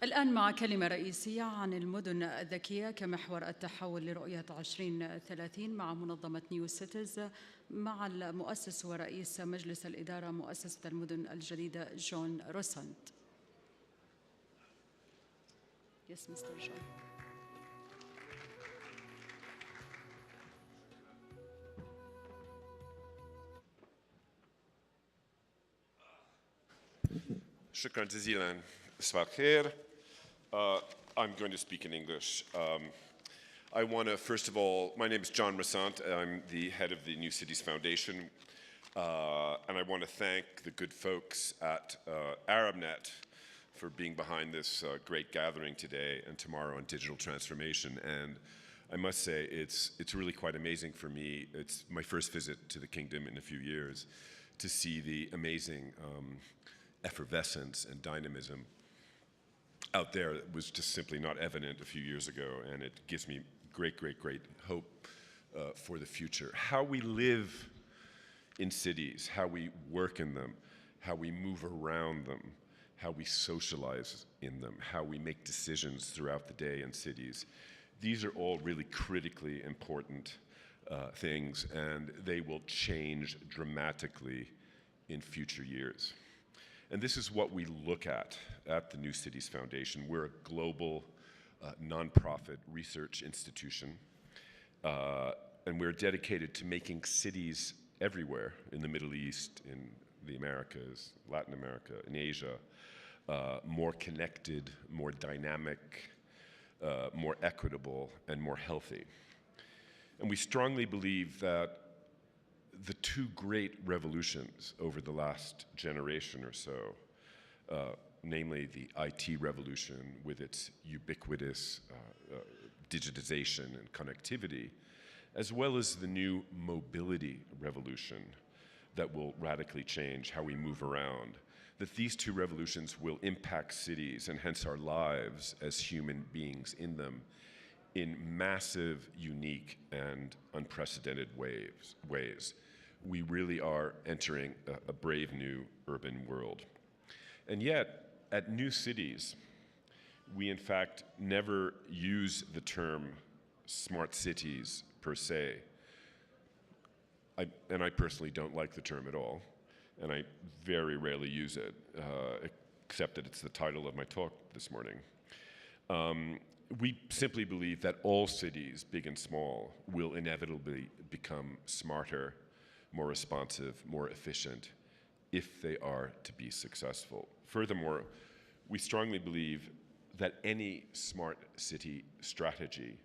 الآن مع كلمة رئيسية عن المدن الذكية كمحور التحول لرؤية 2030 مع منظمة نيو سيتيز مع المؤسس ورئيس مجلس الإدارة مؤسسة المدن الجديدة جون روسانت. Yes, Mr. John. شكرا جزيلا. صباح الخير. I'm going to speak in English. I want to, first of all, my name is John Rossant. I'm the head of the NewCities Foundation. And I want to thank the good folks at ArabNet for being behind this great gathering today and tomorrow on digital transformation. And I must say, it's really quite amazing for me. It's my first visit to the kingdom in a few years to see the amazing effervescence and dynamism out there that was just simply not evident a few years ago, and it gives me great hope for the future. How we live in cities, how we work in them, how we move around them, how we socialize in them, how we make decisions throughout the day in cities. These are all really critically important things, and they will change dramatically in future years. And this is what we look at the NewCities Foundation. We're a global nonprofit research institution, and we're dedicated to making cities everywhere in the Middle East, in the Americas, Latin America, in Asia, more connected, more dynamic, more equitable, and more healthy. And we strongly believe that the two great revolutions over the last generation or so, namely the IT revolution with its ubiquitous digitization and connectivity, as well as the new mobility revolution that will radically change how we move around, that these two revolutions will impact cities and hence our lives as human beings in them in massive, unique, and unprecedented ways. We really are entering a brave new urban world. And yet, at NewCities, we in fact never use the term smart cities per se. And I personally don't like the term at all, and I very rarely use it, except that it's the title of my talk this morning. We simply believe that all cities, big and small, will inevitably become smarter, more responsive, more efficient, if they are to be successful. Furthermore, we strongly believe that any smart city strategy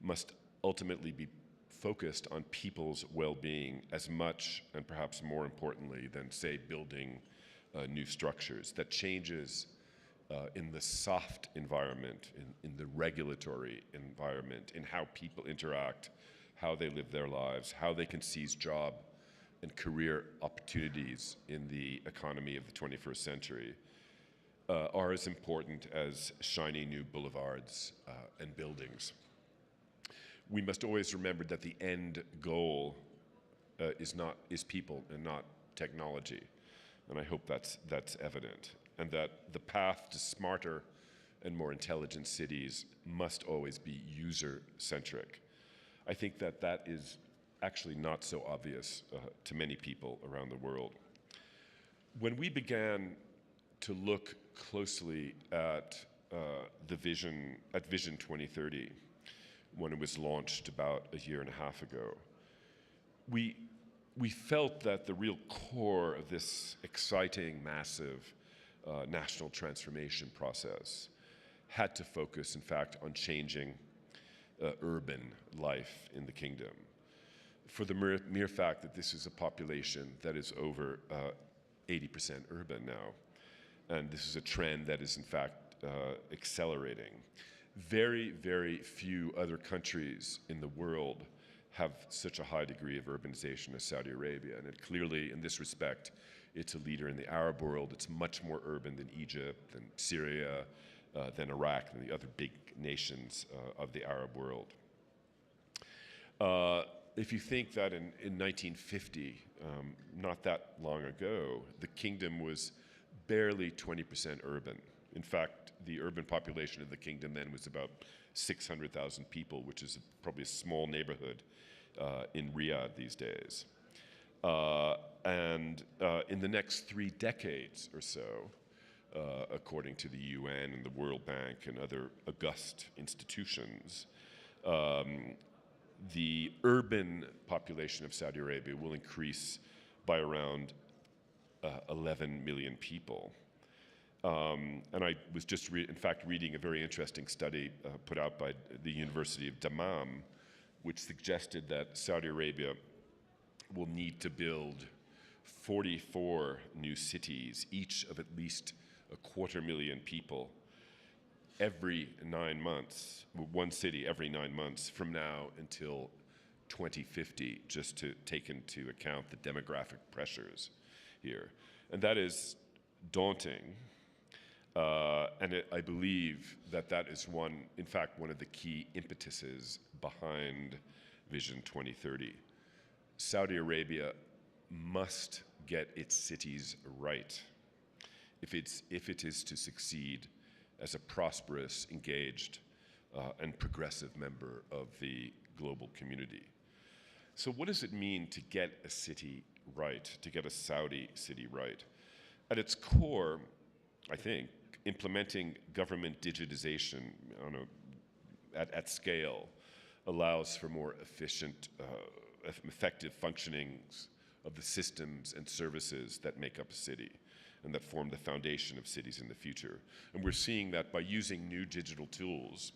must ultimately be focused on people's well-being as much, and perhaps more importantly, than, say, building new structures. That changes in the soft environment, in the regulatory environment, in how people interact, how they live their lives, how they can seize job and career opportunities in the economy of the 21st century, are as important as shiny new boulevards and buildings. We must always remember that the end goal is people and not technology, and I hope that's evident, and that the path to smarter and more intelligent cities must always be user-centric. I think that is actually not so obvious to many people around the world. When we began to look closely at Vision 2030, when it was launched about a year and a half ago, we felt that the real core of this exciting, massive national transformation process had to focus, in fact, on changing urban life in the kingdom. For the mere fact that this is a population that is over 80% urban now, and this is a trend that is, in fact, accelerating. Very few other countries in the world have such a high degree of urbanization as Saudi Arabia, and it clearly, in this respect, it's a leader in the Arab world. It's much more urban than Egypt, than Syria, than Iraq, than the other big nations of the Arab world. If you think that in 1950, not that long ago, the kingdom was barely 20% urban. In fact, the urban population of the kingdom then was about 600,000 people, which is probably a small neighborhood in Riyadh these days. And in the next 3 decades or so, according to the UN and the World Bank and other august institutions, the urban population of Saudi Arabia will increase by around 11 million people. And I was just, in fact, reading a very interesting study put out by the University of Dammam, which suggested that Saudi Arabia will need to build 44 new cities, each of at least 250,000 people, every 9 months, one city every 9 months from now until 2050, just to take into account the demographic pressures here. And that is daunting. I believe that that is in fact, one of the key impetuses behind Vision 2030. Saudi Arabia must get its cities right if it is to succeed as a prosperous, engaged, and progressive member of the global community. So what does it mean to get a city right, to get a Saudi city right? At its core, I think, implementing government digitization at scale allows for more efficient, effective functionings of the systems and services that make up a city and that form the foundation of cities in the future. And we're seeing that by using new digital tools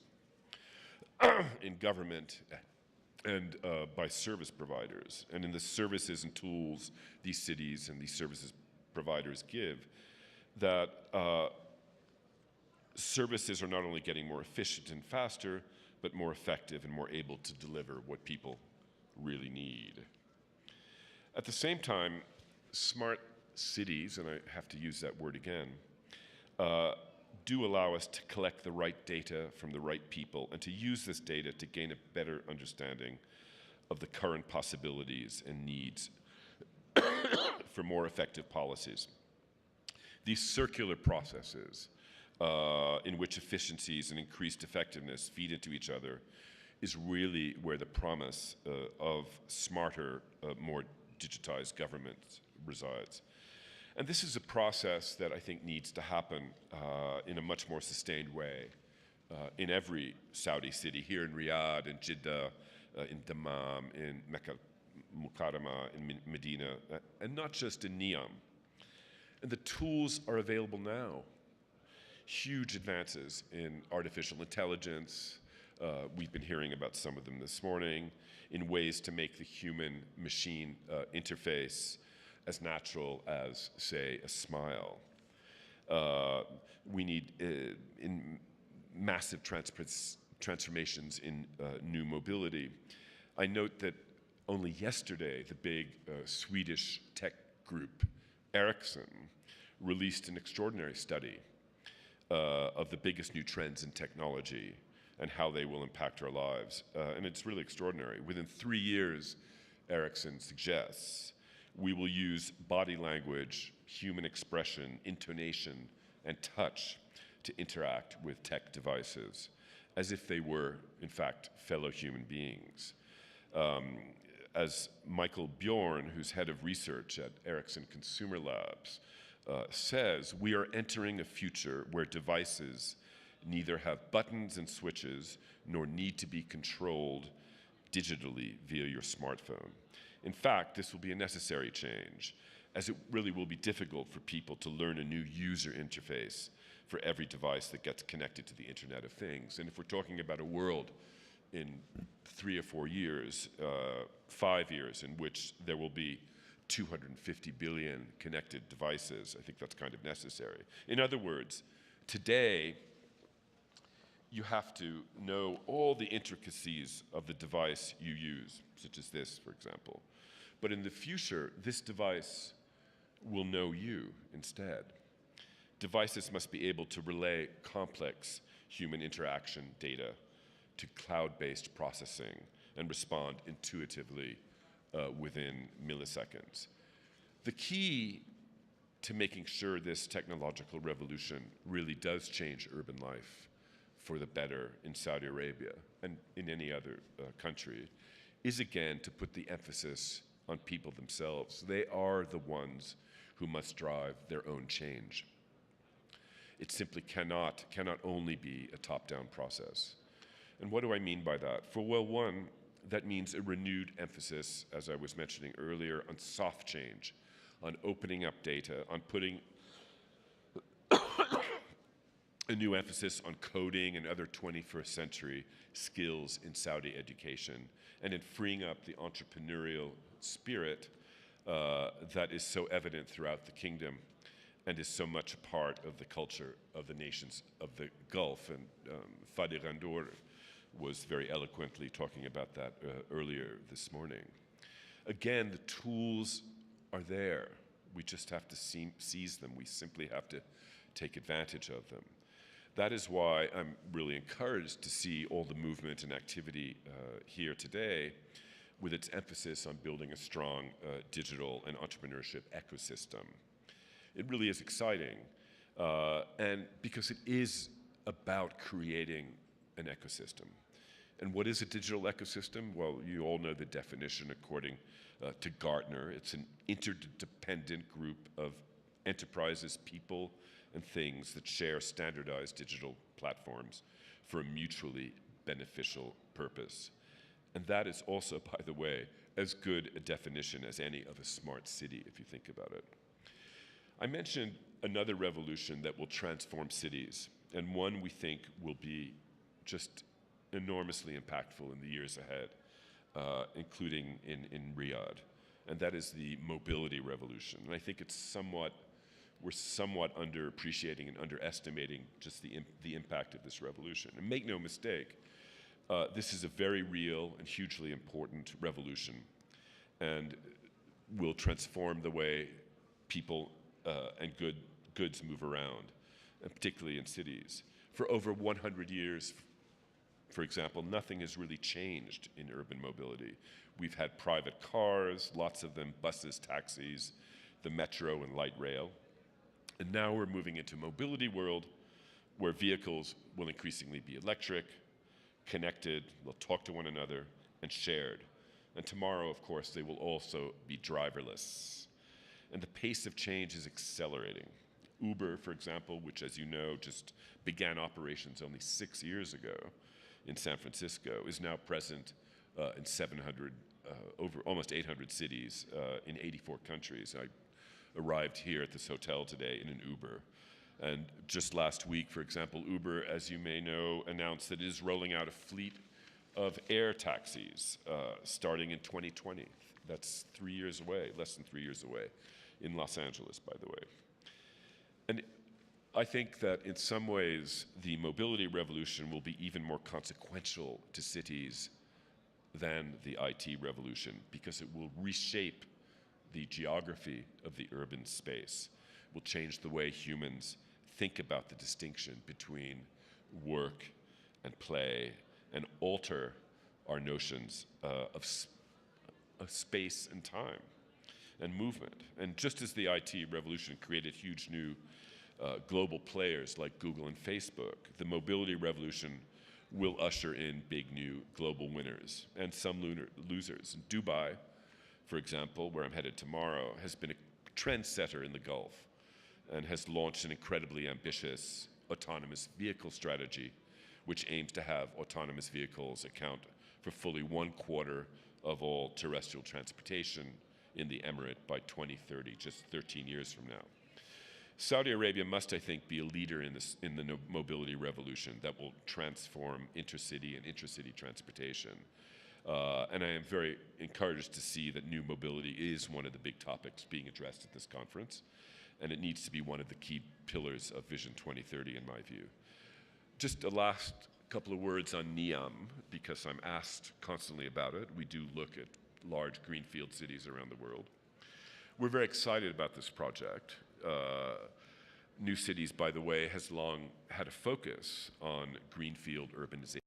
in government and by service providers. And in the services and tools these cities and these services providers give, that services are not only getting more efficient and faster, but more effective and more able to deliver what people really need. At the same time, smart cities, and I have to use that word again, do allow us to collect the right data from the right people and to use this data to gain a better understanding of the current possibilities and needs for more effective policies. These circular processes in which efficiencies and increased effectiveness feed into each other is really where the promise of smarter, more digitized government resides. And this is a process that I think needs to happen in a much more sustained way in every Saudi city, here in Riyadh, in Jeddah, in Dammam, in Mecca Mukarramah, in Medina, and not just in Neom. And the tools are available now. Huge advances in artificial intelligence. We've been hearing about some of them this morning, in ways to make the human-machine interface as natural as, say, a smile. We need massive transformations in new mobility. I note that only yesterday, the big Swedish tech group, Ericsson, released an extraordinary study of the biggest new trends in technology and how they will impact our lives. And it's really extraordinary. Within 3 years, Ericsson suggests, we will use body language, human expression, intonation, and touch to interact with tech devices as if they were, in fact, fellow human beings. As Michael Bjorn, who's head of research at Ericsson Consumer Labs, says, we are entering a future where devices neither have buttons and switches nor need to be controlled digitally via your smartphone. In fact, this will be a necessary change, as it really will be difficult for people to learn a new user interface for every device that gets connected to the Internet of Things. And if we're talking about a world in 3 or 4 years, 5 years, in which there will be 250 billion connected devices, I think that's kind of necessary. In other words, today, you have to know all the intricacies of the device you use, such as this, for example. But in the future, this device will know you instead. Devices must be able to relay complex human interaction data to cloud-based processing and respond intuitively within milliseconds. The key to making sure this technological revolution really does change urban life for the better in Saudi Arabia and in any other country is again to put the emphasis on people themselves. They are the ones who must drive their own change. It simply cannot only be a top-down process. And what do I mean by that? For well, one, that means a renewed emphasis, as I was mentioning earlier, on soft change, on opening up data, on putting a new emphasis on coding and other 21st century skills in Saudi education, and in freeing up the entrepreneurial spirit that is so evident throughout the kingdom and is so much a part of the culture of the nations of the Gulf. And Fadi Ghandour was very eloquently talking about that earlier this morning. Again, the tools are there. We just have to seize them. We simply have to take advantage of them. That is why I'm really encouraged to see all the movement and activity here today, with its emphasis on building a strong digital and entrepreneurship ecosystem. It really is exciting, and because it is about creating an ecosystem. And what is a digital ecosystem? Well, you all know the definition according to Gartner. It's an interdependent group of enterprises, people, and things that share standardized digital platforms for a mutually beneficial purpose. And that is also, by the way, as good a definition as any of a smart city, if you think about it. I mentioned another revolution that will transform cities, and one we think will be just enormously impactful in the years ahead, including in Riyadh, and that is the mobility revolution. And I think we're somewhat underappreciating and underestimating just the impact of this revolution. And make no mistake, this is a very real and hugely important revolution, and will transform the way people and goods move around, and particularly in cities. For over 100 years, for example, nothing has really changed in urban mobility. We've had private cars, lots of them, buses, taxis, the metro and light rail. And now we're moving into a mobility world where vehicles will increasingly be electric, connected, they'll talk to one another, and shared. And tomorrow, of course, they will also be driverless. And the pace of change is accelerating. Uber, for example, which, as you know, just began operations only 6 years ago in San Francisco, is now present in 700, over almost 800 cities in 84 countries. I arrived here at this hotel today in an Uber. And just last week, for example, Uber, as you may know, announced that it is rolling out a fleet of air taxis starting in 2020. That's 3 years away, less than 3 years away, in Los Angeles, by the way. And I think that in some ways, the mobility revolution will be even more consequential to cities than the IT revolution, because it will reshape the geography of the urban space, will change the way humans think about the distinction between work and play, and alter our notions of space and time and movement. And just as the IT revolution created huge new global players like Google and Facebook, the mobility revolution will usher in big new global winners and some losers. Dubai, for example, where I'm headed tomorrow, has been a trendsetter in the Gulf and has launched an incredibly ambitious autonomous vehicle strategy, which aims to have autonomous vehicles account for fully 1/4 of all terrestrial transportation in the Emirate by 2030, just 13 years from now. Saudi Arabia must, I think, be a leader in the mobility revolution that will transform intercity and intracity transportation. And I am very encouraged to see that new mobility is one of the big topics being addressed at this conference, and it needs to be one of the key pillars of Vision 2030 in my view. Just a last couple of words on NEOM, because I'm asked constantly about it. We do look at large greenfield cities around the world. We're very excited about this project. NewCities, by the way, has long had a focus on greenfield urbanization.